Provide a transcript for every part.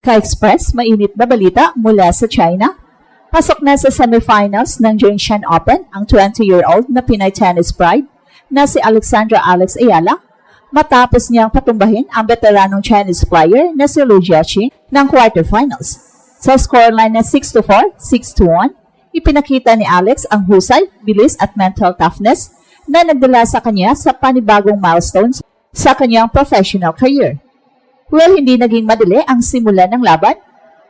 Ka-Express, mainit na balita mula sa China. Pasok na sa semifinals ng Jinshan Open ang 20-year-old na Pinay tennis pride na si Alexandra Alex Ayala matapos niyang patumbahin ang veteranong Chinese player na si Liu Jiaqi ng quarterfinals. Sa scoreline na 6-4, 6-1, ipinakita ni Alex ang husay, bilis at mental toughness na nagdala sa kanya sa panibagong milestones sa kanyang professional career. Well, hindi naging madali ang simula ng laban.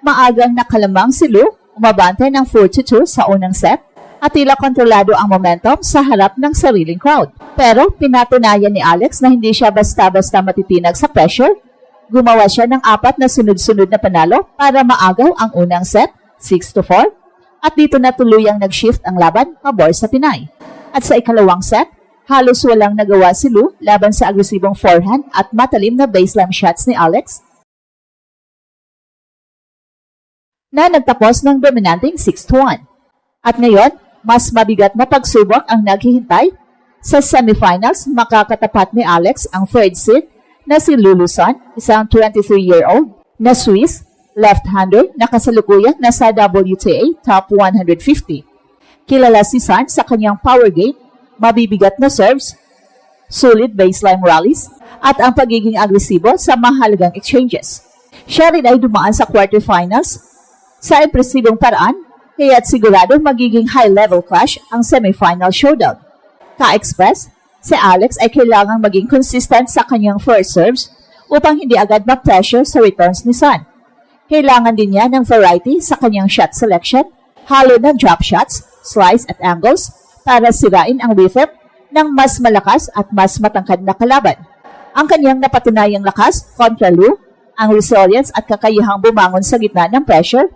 Maagang nakalamang si Liu, umabante ng 4-2 sa unang set at tila kontrolado ang momentum sa harap ng sariling crowd. Pero pinatunayan ni Alex na hindi siya basta-basta matitinag sa pressure. Gumawa siya ng 4 na sunod-sunod na panalo para maagaw ang unang set, 6-4, at dito na tuluyang nag-shift ang laban pabor sa Pinay. At sa ikalawang set, halos walang nagawa si Liu laban sa agresibong forehand at matalim na baseline shots ni Alex na nagtapos ng dominanting 6-1. At ngayon, mas mabigat na pagsubok ang naghihintay. Sa semifinals, makakatapat ni Alex ang third seed na si Lulu Sun, isang 23-year-old na Swiss, left-hander na kasalukuyang nasa WTA Top 150. Kilala si Sun sa kanyang power game, mabibigat na serves, solid baseline rallies, at ang pagiging agresibo sa mahalagang exchanges. Siya rin ay dumaan sa quarterfinals sa impresibong paraan, kaya't sigurado magiging high-level clash ang semifinal showdown. Ka-Express, si Alex ay kailangang maging consistent sa kanyang first serves upang hindi agad ma-pressure sa returns ni Sun. Kailangan din niya ng variety sa kanyang shot selection, halo ng drop shots, slice at angles, para sirain ang rhythm ng mas malakas at mas matangkad na kalaban. Ang kanyang napatunayang lakas kontra Liu, ang resilience at kakayahang bumangon sa gitna ng pressure,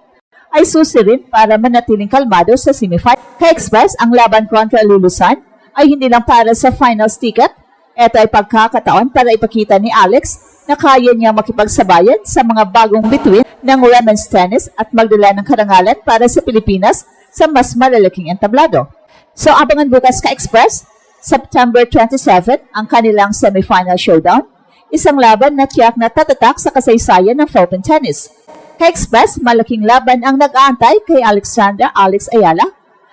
ay susi rin para manatiling kalmado sa semifinal. Ka-Express, ang laban kontra Lulu Sun ay hindi lang para sa finals ticket. Ito ay pagkakataon para ipakita ni Alex na kaya niya makipagsabayan sa mga bagong bituin ng women's tennis at magdala ng karangalan para sa Pilipinas sa mas malalaking entablado. So abangan bukas Ka-Express, September 27 ang kanilang semifinal showdown, isang laban na tiyak na tatatak sa kasaysayan ng Philippine tennis. Ka-Express, malaking laban ang nag-aantay kay Alexandra Alex Ayala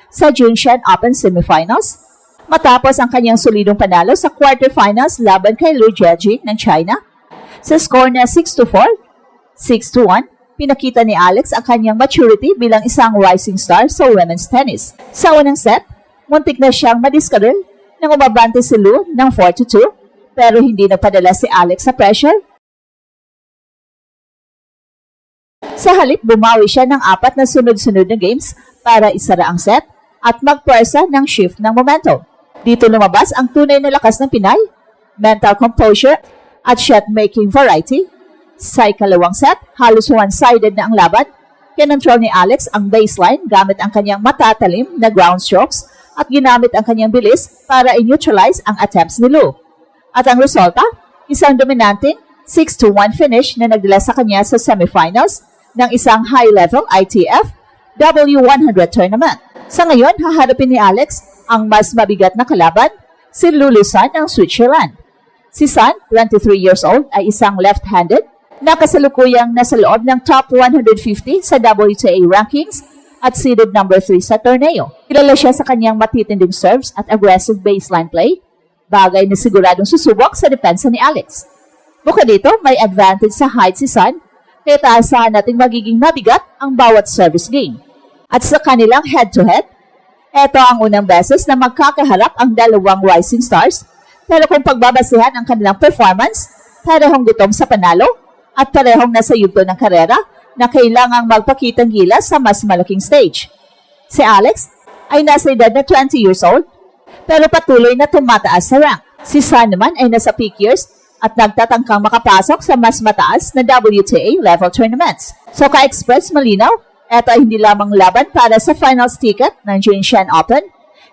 sa Jinshan Open semifinals matapos ang kanyang solidong panalo sa quarterfinals laban kay Liu Jiaqi ng China. Sa score na 6-4, 6-1, pinakita ni Alex ang kanyang maturity bilang isang rising star sa women's tennis. Sa unang set, muntik na siyang madiskaril nang umabante si Liu ng 4-2, pero hindi napadala si Alex sa pressure. Sa halip, bumawi siya ng 4 na sunod-sunod na games para isara ang set at magpwersa ng shift ng momentum. Dito lumabas ang tunay na lakas ng Pinay, mental composure at shot-making variety. Sa ikalawang set, halos one-sided na ang laban. Kinontrol ni Alex ang baseline gamit ang kanyang matatalim na ground strokes at ginamit ang kanyang bilis para i-neutralize ang attempts ni Liu. At ang resulta, isang dominanting 6-1 finish na nagdala sa kanya sa semifinals ng isang high-level ITF W100 tournament. Sa ngayon, haharapin ni Alex ang mas mabigat na kalaban, si Lulu Sun ng Switzerland. Si Sun, 23 years old, ay isang left-handed na kasalukuyang nasa loob ng top 150 sa WTA rankings at seeded number 3 sa torneo. Kilala siya sa kanyang matitinding serves at aggressive baseline play, bagay na siguradong susubok sa depensa ni Alex. Bukod dito, may advantage sa height si Sun, kaya taasahan natin magiging mabigat ang bawat service game. At sa kanilang head-to-head, ito ang unang beses na magkakaharap ang dalawang rising stars, pero kung pagbabasihan ang kanilang performance, parehong gutom sa panalo at parehong nasa yugto ng karera na kailangang magpakitang gilas sa mas malaking stage. Si Alex ay nasa edad na 20 years old, pero patuloy na tumataas sa rank. Si Sun naman ay nasa peak years at nagtatangkang makapasok sa mas mataas na WTA level tournaments. So Ka-Express, malinaw, ito ay hindi lamang laban para sa finals ticket ng Jinshan Open.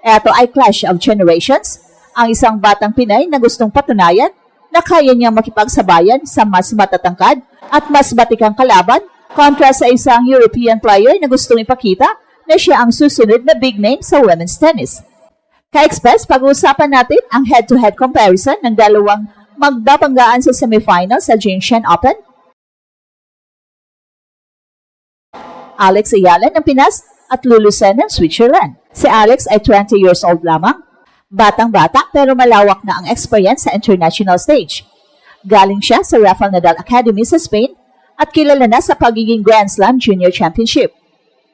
Ito ay clash of generations, ang isang batang Pinay na gustong patunayan na kaya niyang makipagsabayan sa mas matatangkad at mas batikang kalaban kontra sa isang European player na gustong ipakita na siya ang susunod na big name sa women's tennis. Ka-Express, pag-uusapan natin ang head-to-head comparison ng dalawang magdapanggaan sa semifinals sa Jinshan Open. Alex Ayala ng Pinas at Lulusan ng Switzerland. Si Alex ay 20 years old lamang. Batang-bata pero malawak na ang experience sa international stage. Galing siya sa Rafael Nadal Academy sa Spain at kilala na sa pagiging Grand Slam Junior Championship.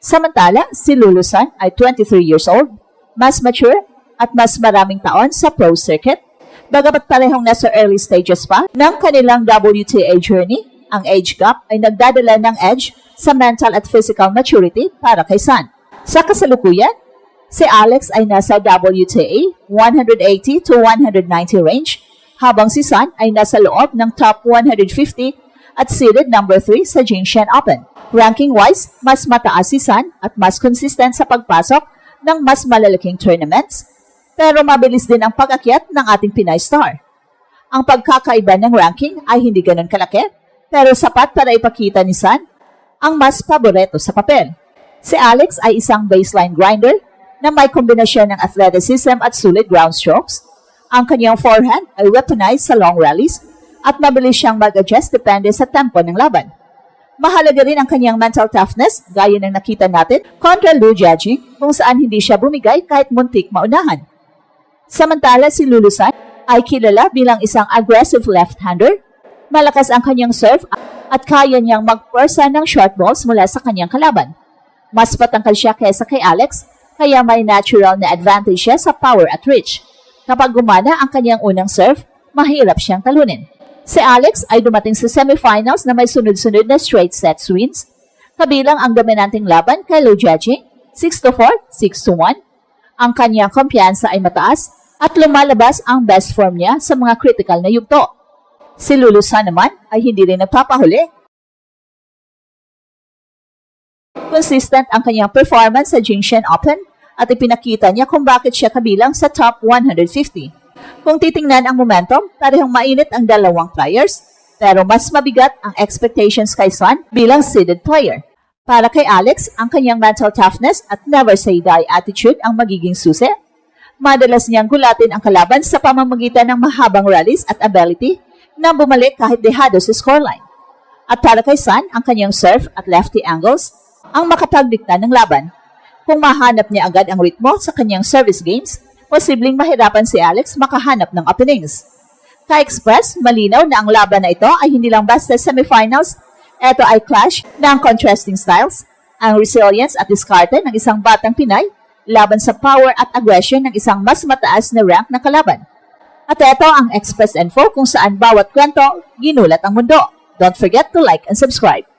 Samantala, si Lulusan ay 23 years old, mas mature at mas maraming taon sa pro circuit. Bagamat parehong nasa early stages pa ng kanilang WTA journey, ang age gap ay nagdadala ng edge sa mental at physical maturity para kay San. Sa kasalukuyan, si Alex ay nasa WTA 180 to 190 range, habang si San ay nasa loob ng top 150 at seeded number 3 sa Jinshan Open. Ranking-wise, mas mataas si San at mas consistent sa pagpasok ng mas malalaking tournaments, pero mabilis din ang pag-akyat ng ating Pinay star. Ang pagkakaiba ng ranking ay hindi ganun kalaki, pero sapat para ipakita ni San ang mas paboreto sa papel. Si Alex ay isang baseline grinder na may kombinasyon ng athleticism at sulit ground strokes. Ang kanyang forehand ay weaponized sa long rallies at mabilis siyang mag-adjust depende sa tempo ng laban. Mahalaga rin ang kanyang mental toughness gaya ng nakita natin kontra Lu Jiaqi kung saan hindi siya bumigay kahit muntik maunahan. Samantala si Lulusan ay kilala bilang isang aggressive left-hander. Malakas ang kanyang serve at kaya niyang magpersa ng short balls mula sa kanyang kalaban. Mas patangkal siya kaysa kay Alex, kaya may natural na advantage siya sa power at reach. Kapag gumana ang kanyang unang serve, mahirap siyang talunin. Si Alex ay dumating sa semifinals na may sunod-sunod na straight sets wins, kabilang ang dominanteng laban kay Lu Jiaqi, 6-4, 6-1. Ang kanyang kumpiyansa ay mataas at lumalabas ang best form niya sa mga critical na yugto. Si Lulusan naman ay hindi rin nagpapahuli. Consistent ang kanyang performance sa Jinshan Open at ipinakita niya kung bakit siya kabilang sa top 150. Kung titingnan ang momentum, parehong mainit ang dalawang players, pero mas mabigat ang expectations kay San bilang seeded player. Para kay Alex, ang kanyang mental toughness at never say die attitude ang magiging susi. Madalas niyang gulatin ang kalaban sa pamamagitan ng mahabang rallies at ability na bumalik kahit dehado sa scoreline. At para kay San, ang kanyang serve at lefty angles ang makapagdikta ng laban. Kung mahanap niya agad ang ritmo sa kanyang service games, posibleng mahirapan si Alex makahanap ng openings. Ka-express, malinaw na ang laban na ito ay hindi lang basta semifinals, ito ay clash ng contrasting styles, ang resilience at diskarte ng isang batang Pinay laban sa power at aggression ng isang mas mataas na rank na kalaban. At ito ang Express Info kung saan bawat kwento ginulat ang mundo. Don't forget to like and subscribe.